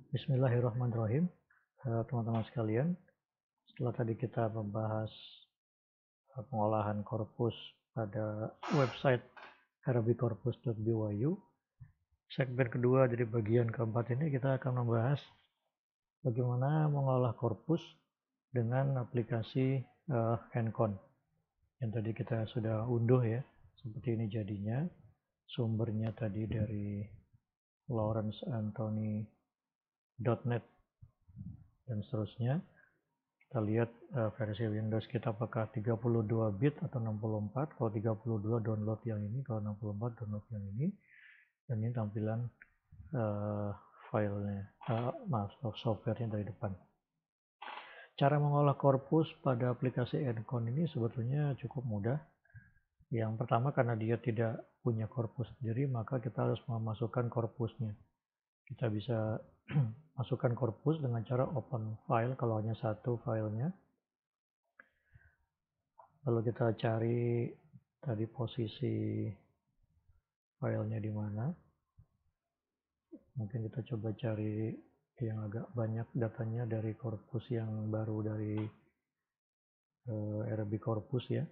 Bismillahirrahmanirrahim, teman-teman sekalian. Setelah tadi kita membahas pengolahan korpus pada website arabicorpus.byu, segmen kedua dari bagian keempat ini kita akan membahas bagaimana mengolah korpus dengan aplikasi Encon yang tadi kita sudah unduh ya. Seperti ini jadinya. Sumbernya tadi dari lawrenceanthony.net dan seterusnya. Kita lihat versi Windows kita apakah 32 bit atau 64. Kalau 32 download yang ini, kalau 64 download yang ini. Dan ini tampilan filenya, softwarenya dari depan. Cara mengolah korpus pada aplikasi Encon ini sebetulnya cukup mudah. Yang pertama, karena dia tidak punya korpus sendiri, maka kita harus memasukkan korpusnya. Kita bisa masukkan korpus dengan cara open file kalau hanya satu filenya. Lalu kita cari tadi posisi filenya di mana. Mungkin kita coba cari yang agak banyak datanya dari korpus yang baru dari RB Corpus ya.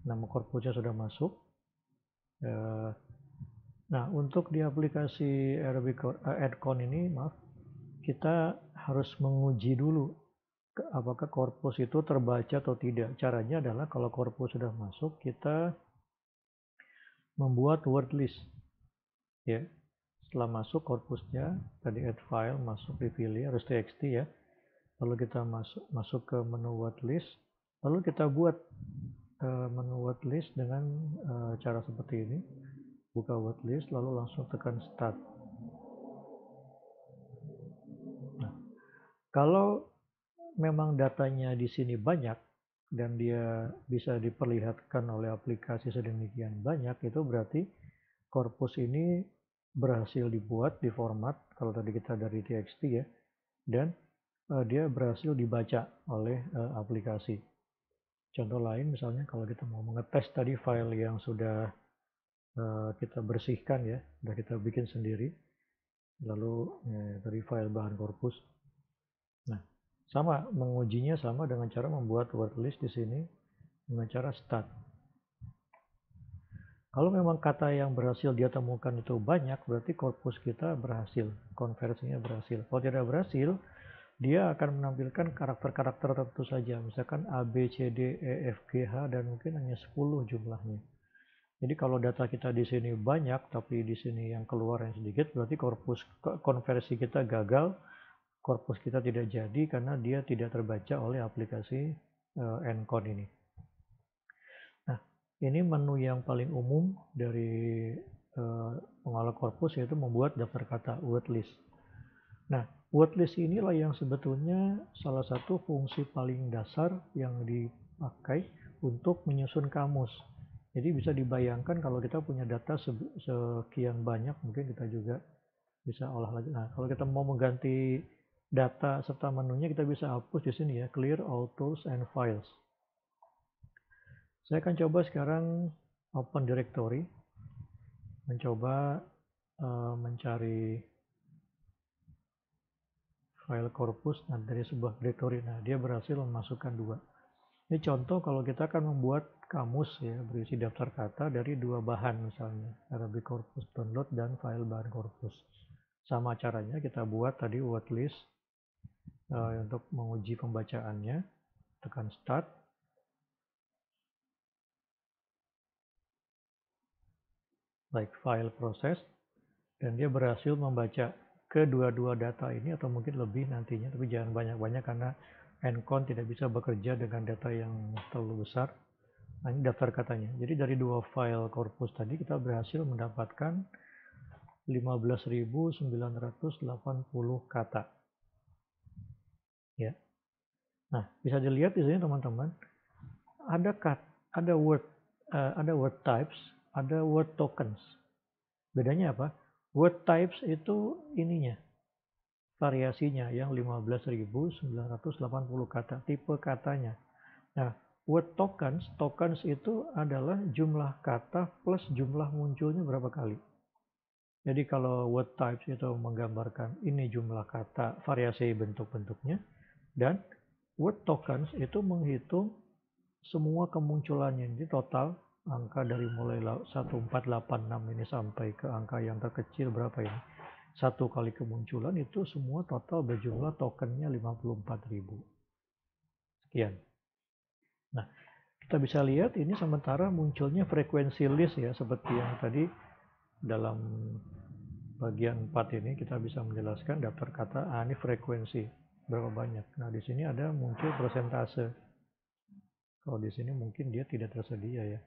Nama korpusnya sudah masuk. Nah, untuk di aplikasi Encon ini, kita harus menguji dulu apakah korpus itu terbaca atau tidak. Caranya adalah kalau korpus sudah masuk, kita membuat word list. Ya, setelah masuk korpusnya, tadi add file, masuk dipilih, harus txt ya. Lalu kita masuk ke menu word list, lalu kita buat menu word list dengan cara seperti ini. Buka word list, lalu langsung tekan start. Nah, kalau memang datanya di sini banyak dan dia bisa diperlihatkan oleh aplikasi sedemikian banyak, itu berarti korpus ini berhasil dibuat, diformat, kalau tadi kita dari txt ya, dan dia berhasil dibaca oleh aplikasi. Contoh lain misalnya kalau kita mau mengetes tadi file yang sudah kita bersihkan ya, sudah kita bikin sendiri, lalu dari file bahan korpus. Nah, sama mengujinya sama dengan cara membuat word list di sini dengan cara start. Kalau memang kata yang berhasil dia temukan itu banyak, berarti korpus kita berhasil, konversinya berhasil. Kalau tidak berhasil, dia akan menampilkan karakter-karakter tertentu saja, misalkan A, B, C, D, E, F, G, H, dan mungkin hanya 10 jumlahnya. Jadi kalau data kita di sini banyak, tapi di sini yang keluar yang sedikit, berarti konversi kita gagal, korpus kita tidak jadi karena dia tidak terbaca oleh aplikasi Encon ini. Nah, ini menu yang paling umum dari pengolah korpus, yaitu membuat daftar kata, word list. Nah, word list inilah yang sebetulnya salah satu fungsi paling dasar yang dipakai untuk menyusun kamus. Jadi bisa dibayangkan kalau kita punya data sekian banyak, mungkin kita juga bisa olah lagi. Nah, kalau kita mau mengganti data serta menunya, kita bisa hapus di sini ya, clear all tools and files. Saya akan coba sekarang open directory, mencoba mencari file korpus dari sebuah directory. Nah, dia berhasil memasukkan 2. Ini contoh kalau kita akan membuat kamus ya, berisi daftar kata dari 2 bahan misalnya, Arabic Corpus download dan file bahan korpus. Sama caranya kita buat tadi word list untuk menguji pembacaannya. Tekan start. Like file process, dan dia berhasil membaca kedua-dua data ini atau mungkin lebih nantinya, tapi jangan banyak-banyak karena Encon tidak bisa bekerja dengan data yang terlalu besar. Nah, ini daftar katanya. Jadi dari 2 file korpus tadi kita berhasil mendapatkan 15.980 kata. Ya. Nah, bisa dilihat di sini teman-teman, ada word types, ada word tokens. Bedanya apa? Word types itu ininya, variasinya yang 15.980 kata, tipe katanya. Nah, word tokens itu adalah jumlah kata plus jumlah munculnya berapa kali. Jadi kalau word types itu menggambarkan ini jumlah kata, variasi bentuk-bentuknya, dan word tokens itu menghitung semua kemunculannya. Jadi total angka dari mulai 1486 ini sampai ke angka yang terkecil berapa ini? Satu kali kemunculan itu semua total berjumlah tokennya 54.000. Sekian. Nah, kita bisa lihat ini sementara munculnya frekuensi list ya, seperti yang tadi dalam bagian 4 ini kita bisa menjelaskan daftar kata, ini frekuensi berapa banyak. Nah, di sini ada muncul persentase. Kalau di sini mungkin dia tidak tersedia ya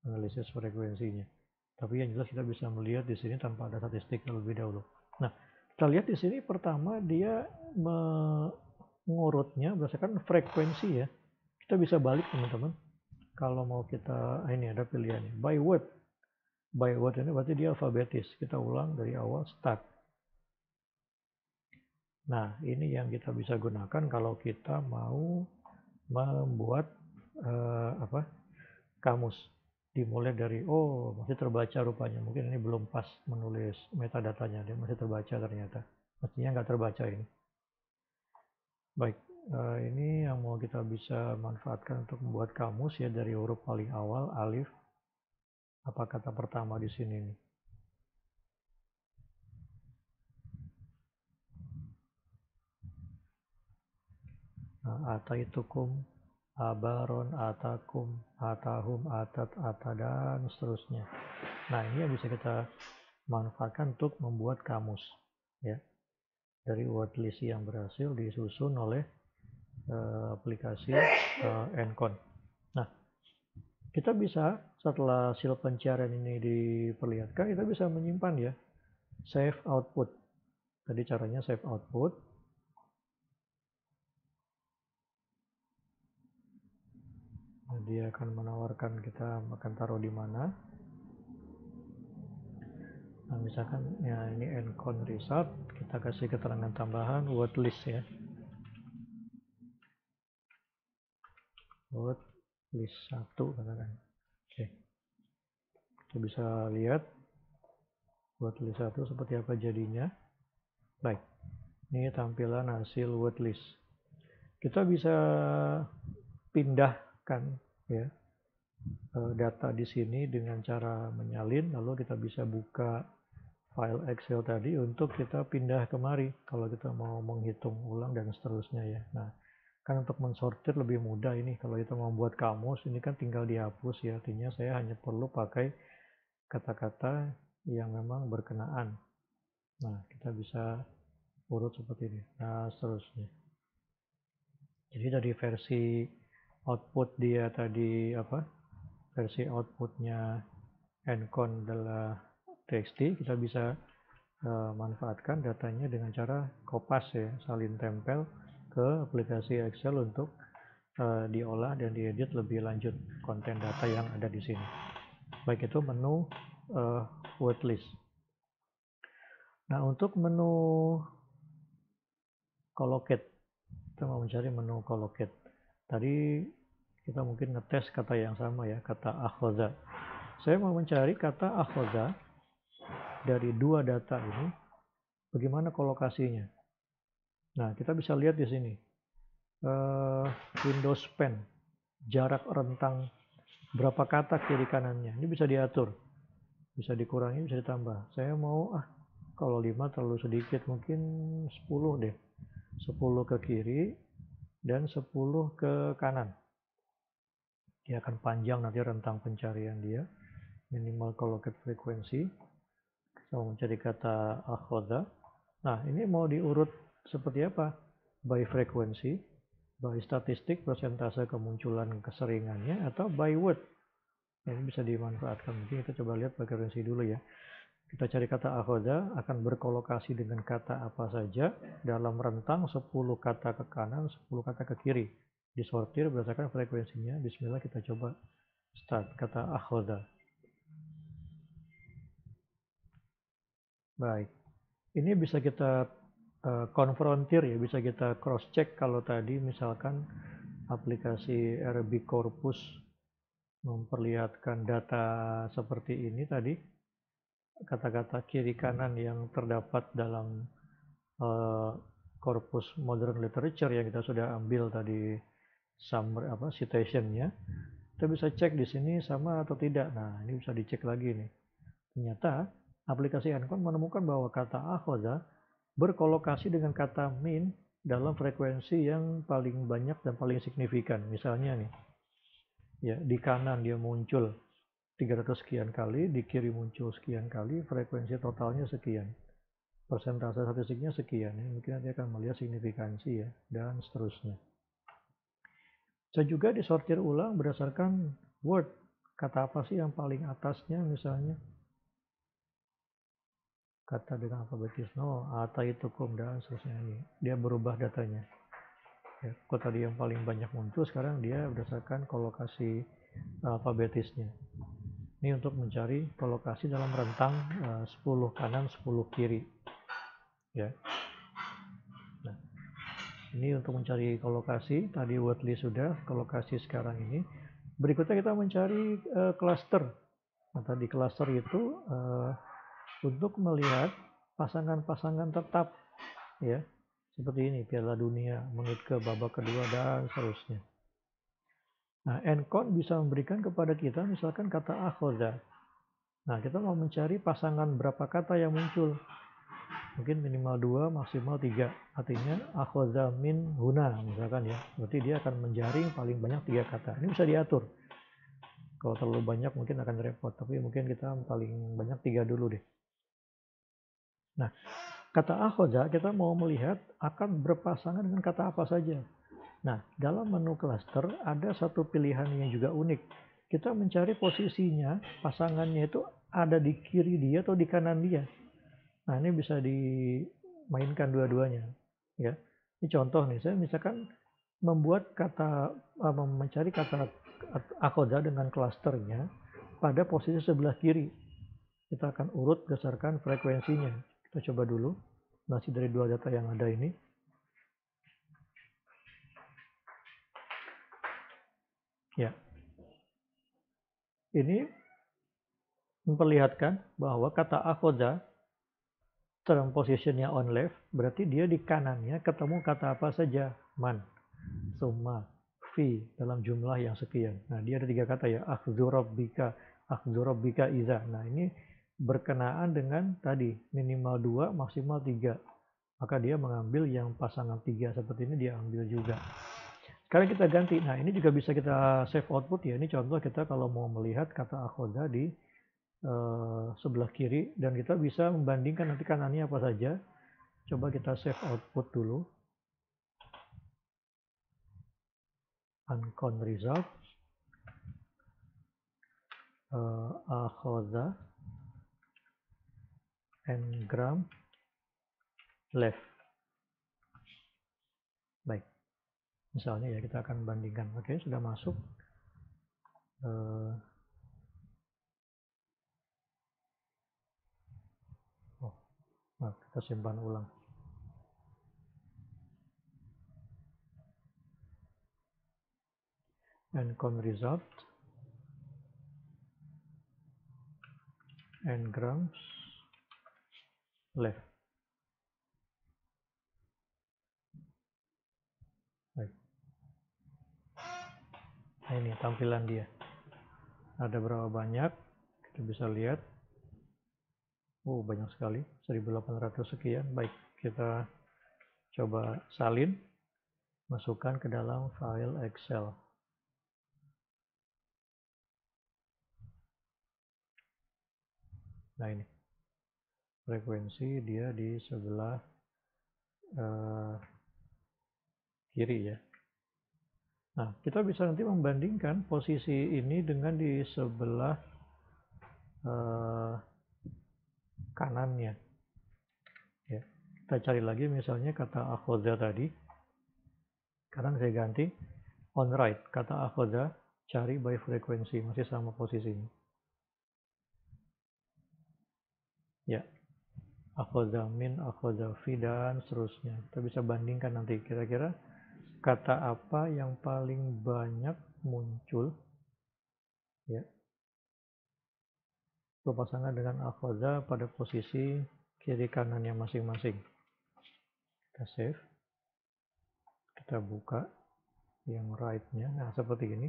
analisis frekuensinya. Tapi yang jelas kita bisa melihat di sini tanpa ada statistik terlebih dahulu. Nah, kita lihat di sini pertama dia mengurutnya berdasarkan frekuensi ya. Kita bisa balik teman-teman. Kalau mau kita, ini ada pilihannya. By word. By word ini berarti dia alfabetis. Kita ulang dari awal, start. Nah, ini yang kita bisa gunakan kalau kita mau membuat kamus. Dimulai dari, masih terbaca rupanya. Mungkin ini belum pas menulis metadatanya. Dia masih terbaca ternyata. Mestinya nggak terbaca ini. Baik, ini yang mau kita bisa manfaatkan untuk membuat kamus ya dari huruf paling awal, alif. Apa kata pertama di sini nih? Ataitukum, abaron, atakum, atahum, atat, dan seterusnya. Nah, ini yang bisa kita manfaatkan untuk membuat kamus ya. Dari word list yang berhasil disusun oleh aplikasi Encon. Nah, kita bisa setelah hasil pencarian ini diperlihatkan, kita bisa menyimpan ya, save output. Tadi caranya save output. Nah, dia akan menawarkan kita akan taruh di mana. Nah, misalkan ya ini Encon result, kita kasih keterangan tambahan word list ya. Word list 1 katakan. Oke. Kita bisa lihat word list 1 seperti apa jadinya. Baik. Ini tampilan hasil word list. Kita bisa pindahkan ya data di sini dengan cara menyalin, lalu kita bisa buka file Excel tadi untuk kita pindah kemari kalau kita mau menghitung ulang dan seterusnya ya. Nah, kan untuk mensortir lebih mudah ini. Kalau kita mau membuat kamus, ini kan tinggal dihapus ya. Artinya saya hanya perlu pakai kata-kata yang memang berkenaan. Nah, kita bisa urut seperti ini. Nah, seterusnya. Jadi dari versi output dia tadi versi outputnya Encon adalah txt, kita bisa manfaatkan datanya dengan cara kopas ya, salin tempel ke aplikasi Excel untuk diolah dan diedit lebih lanjut konten data yang ada di sini. Baik itu menu word list. Nah, untuk menu collocate, kita mau mencari menu collocate. Tadi kita mungkin ngetes kata yang sama ya, kata akhoza. Saya mau mencari kata akhoza dari dua data ini, bagaimana kolokasinya. Nah, kita bisa lihat di sini. Windows span, jarak rentang berapa kata kiri kanannya. Ini bisa diatur. Bisa dikurangi, bisa ditambah. Saya mau, kalau 5 terlalu sedikit, mungkin 10 deh. 10 ke kiri dan 10 ke kanan. Dia akan panjang nanti rentang pencarian dia. Minimal collocate frekuensi. Saya mau mencari kata akhoda. Nah, ini mau diurut seperti apa? By frekuensi, by statistik, persentase kemunculan keseringannya, atau by word. Ini bisa dimanfaatkan. Mungkin kita coba lihat frekuensi dulu ya. Kita cari kata akhoda, akan berkolokasi dengan kata apa saja dalam rentang 10 kata ke kanan, 10 kata ke kiri. Disortir berdasarkan frekuensinya. Bismillah, kita coba start kata akhoda. Baik. Ini bisa kita konfrontir ya, bisa kita cross check kalau tadi misalkan aplikasi RB Corpus memperlihatkan data seperti ini tadi, kata-kata kiri kanan yang terdapat dalam korpus modern literature yang kita sudah ambil tadi summary citationnya, kita bisa cek di sini sama atau tidak. Nah, ini bisa dicek lagi nih. Ternyata aplikasi Encode menemukan bahwa kata akhoda berkolokasi dengan kata min dalam frekuensi yang paling banyak dan paling signifikan. Misalnya nih, ya di kanan dia muncul 300 sekian kali, di kiri muncul sekian kali, frekuensi totalnya sekian. Persentase statistiknya sekian. Ya. Mungkin nanti akan melihat signifikansi ya, dan seterusnya. Bisa juga disortir ulang berdasarkan word. Kata apa sih yang paling atasnya misalnya? Kata dengan alfabetis no, ata itu kum dan seterusnya ini. Dia berubah datanya. Ya, kok tadi yang paling banyak muncul, sekarang dia berdasarkan kolokasi alfabetisnya. Ini untuk mencari kolokasi dalam rentang 10 kanan 10 kiri. Ya. Nah, ini untuk mencari kolokasi, tadi word list sudah, kolokasi sekarang ini. Berikutnya kita mencari cluster. Nah, tadi cluster itu untuk melihat pasangan-pasangan tetap, ya. Seperti ini, Piala Dunia, menit ke babak kedua, dan seterusnya. Nah, Encode bisa memberikan kepada kita misalkan kata akhoda. Nah, kita mau mencari pasangan berapa kata yang muncul. Mungkin minimal 2, maksimal 3. Artinya akhoda min huna, misalkan ya. Berarti dia akan menjaring paling banyak 3 kata. Ini bisa diatur. Kalau terlalu banyak mungkin akan repot, tapi mungkin kita paling banyak 3 dulu deh. Nah, kata akhoda kita mau melihat akan berpasangan dengan kata apa saja. Nah, dalam menu cluster ada satu pilihan yang juga unik. Kita mencari posisinya, pasangannya itu ada di kiri dia atau di kanan dia. Nah, ini bisa dimainkan dua-duanya. Ya, ini contoh nih, saya misalkan membuat mencari kata akhoda dengan clusternya pada posisi sebelah kiri. Kita akan urut berdasarkan frekuensinya. Kita coba dulu, masih dari 2 data yang ada ini. Ya, ini memperlihatkan bahwa kata akhoda dalam posisinya on left, berarti dia di kanannya ketemu kata apa saja, man, summa, fi dalam jumlah yang sekian. Nah, dia ada 3 kata ya, akhdhu rabbika iza. Nah, ini berkenaan dengan tadi minimal 2, maksimal 3. Maka dia mengambil yang pasangan 3 seperti ini, dia ambil juga. Sekarang kita ganti. Nah, ini juga bisa kita save output ya. Ini contoh kita kalau mau melihat kata akhoda di sebelah kiri, dan kita bisa membandingkan nanti kanannya apa saja. Coba kita save output dulu. Uncount result. Akhoda n-gram left. Baik. Misalnya ya, kita akan bandingkan. Oke, sudah masuk. Kita simpan ulang. N-count result. N-grams left. Baik. Nah, ini tampilan dia. Ada berapa banyak? Kita bisa lihat. Banyak sekali, 1800 sekian. Baik, kita coba salin, masukkan ke dalam file Excel. Nah, ini frekuensi dia di sebelah kiri ya. Nah, kita bisa nanti membandingkan posisi ini dengan di sebelah kanannya. Ya, kita cari lagi misalnya kata akhoda tadi. Sekarang saya ganti on right, kata akhoda, cari by frekuensi, masih sama posisinya. Ya, akhoda min, akhoda fi, dan seterusnya. Kita bisa bandingkan nanti kira-kira kata apa yang paling banyak muncul ya, berpasangan dengan akhadha pada posisi kiri kanannya masing-masing. Kita save, kita buka yang right-nya, nah seperti ini,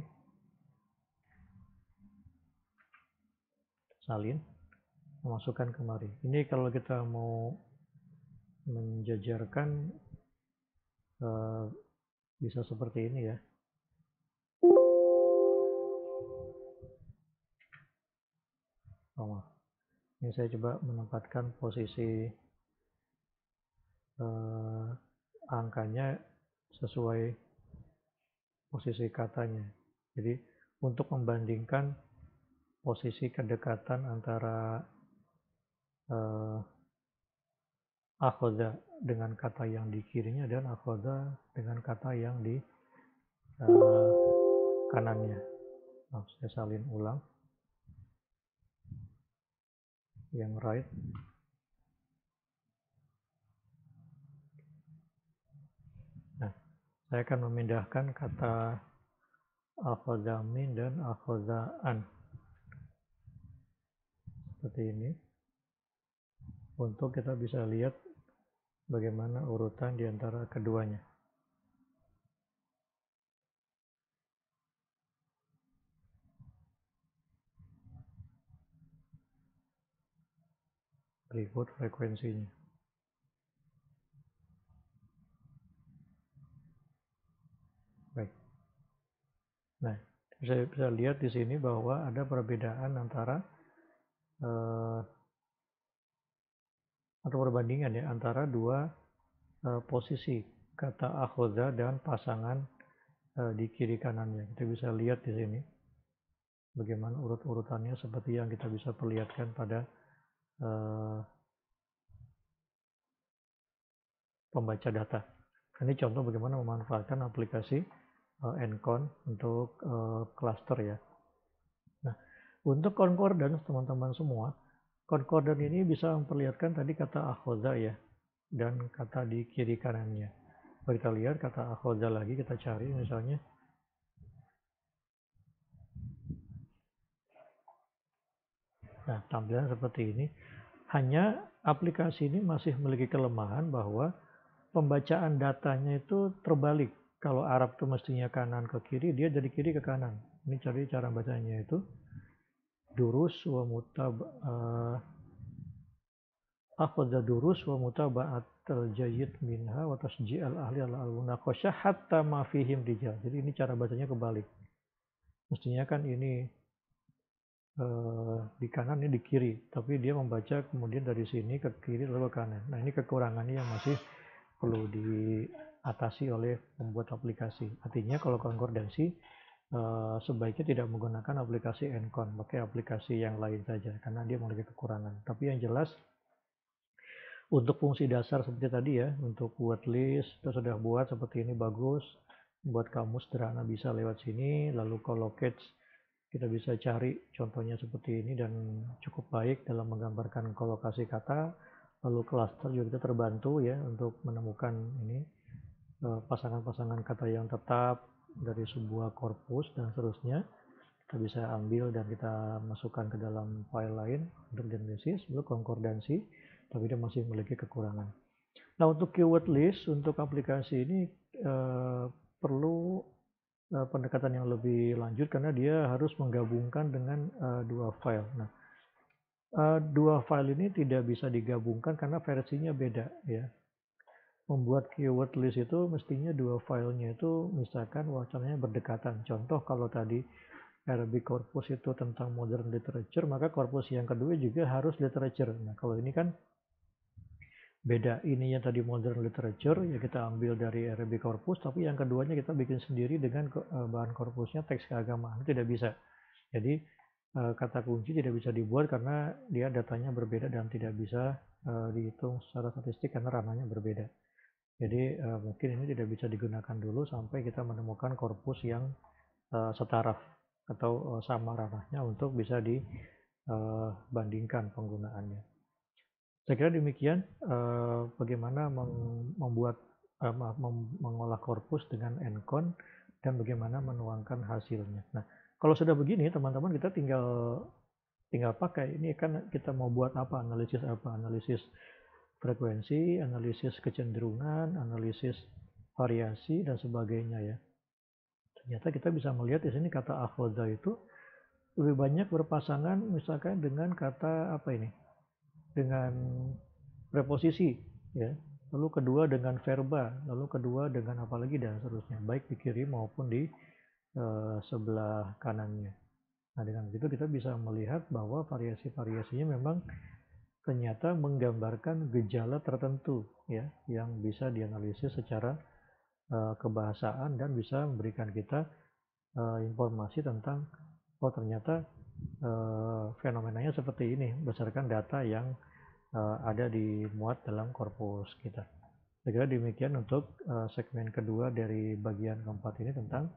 salin, memasukkan kemari. Ini kalau kita mau menjajarkan bisa seperti ini ya. Oh, ini saya coba menempatkan posisi angkanya sesuai posisi katanya. Jadi untuk membandingkan posisi kedekatan antara akhoda dengan kata yang di kirinya dan akhoda dengan kata yang di kanannya. Nah, saya salin ulang yang right. Nah, saya akan memindahkan kata akhoda min dan akhoda an seperti ini untuk kita bisa lihat bagaimana urutan di antara keduanya. Berikut frekuensinya. Baik. Nah, saya bisa lihat di sini bahwa ada perbedaan antara atau perbandingan ya antara dua posisi kata akhoda dan pasangan di kiri kanannya. Kita bisa lihat di sini bagaimana urut-urutannya seperti yang kita bisa perlihatkan pada pembaca data. Ini contoh bagaimana memanfaatkan aplikasi Encon untuk cluster ya. Nah, untuk concordance teman-teman semua, concordance ini bisa memperlihatkan tadi kata akhoda ya dan kata di kiri kanannya. Kita lihat kata akhoda lagi, kita cari misalnya. Nah, tampilan seperti ini. Hanya aplikasi ini masih memiliki kelemahan bahwa pembacaan datanya itu terbalik. Kalau Arab itu mestinya kanan ke kiri, dia dari kiri ke kanan. Ini cari cara bacanya itu. Durus wa mutab akhadha durus wa mutaba'at al-jayyid minha wa tasji'al ahli al-munaqasyah hatta ma fihim rijal. Jadi ini cara bacanya kebalik. Mestinya kan ini di kanan, ini di kiri, tapi dia membaca kemudian dari sini ke kiri lalu ke kanan. Nah, ini kekurangannya yang masih perlu diatasi oleh pembuat aplikasi. Artinya kalau konkordansi sebaiknya tidak menggunakan aplikasi Encon, pakai aplikasi yang lain saja karena dia memiliki kekurangan. Tapi yang jelas untuk fungsi dasar seperti tadi ya, untuk buat list kita sudah buat seperti ini bagus. Buat kamus sederhana bisa lewat sini, lalu collocate kita bisa cari contohnya seperti ini dan cukup baik dalam menggambarkan kolokasi kata. Lalu cluster juga kita terbantu ya untuk menemukan ini pasangan-pasangan kata yang tetap dari sebuah korpus dan seterusnya. Kita bisa ambil dan kita masukkan ke dalam file lain untuk dianalisis, untuk konkordansi, tapi dia masih memiliki kekurangan. Nah, untuk keyword list untuk aplikasi ini perlu pendekatan yang lebih lanjut karena dia harus menggabungkan dengan dua file. Nah, dua file ini tidak bisa digabungkan karena versinya beda ya. Membuat keyword list itu mestinya dua filenya itu misalkan wacananya berdekatan. Contoh kalau tadi Arabic corpus itu tentang modern literature, maka korpus yang kedua juga harus literature. Nah, kalau ini kan beda, ininya tadi modern literature ya kita ambil dari Arabic corpus, tapi yang keduanya kita bikin sendiri dengan bahan korpusnya teks keagamaan. Tidak bisa. Jadi kata kunci tidak bisa dibuat karena dia datanya berbeda dan tidak bisa dihitung secara statistik karena ranahnya berbeda. Jadi mungkin ini tidak bisa digunakan dulu sampai kita menemukan korpus yang setaraf atau sama ranahnya untuk bisa dibandingkan penggunaannya. Saya kira demikian bagaimana membuat mengolah korpus dengan Encon dan bagaimana menuangkan hasilnya. Nah, Kalau sudah begini teman-teman, kita tinggal tinggal pakai. Ini kan kita mau buat apa, analisis frekuensi, analisis kecenderungan, analisis variasi dan sebagainya ya. Ternyata kita bisa melihat di sini kata akhoda itu lebih banyak berpasangan misalkan dengan kata apa ini, dengan preposisi ya, lalu kedua dengan verba, lalu kedua dengan apa lagi dan seterusnya, baik di kiri maupun di sebelah kanannya. Nah, dengan begitu kita bisa melihat bahwa variasi-variasinya memang ternyata menggambarkan gejala tertentu ya, yang bisa dianalisis secara kebahasaan dan bisa memberikan kita informasi tentang oh ternyata fenomenanya seperti ini berdasarkan data yang ada dimuat dalam korpus kita. Saya kira demikian untuk segmen kedua dari bagian keempat ini tentang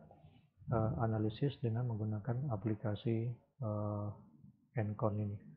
analisis dengan menggunakan aplikasi Encon ini.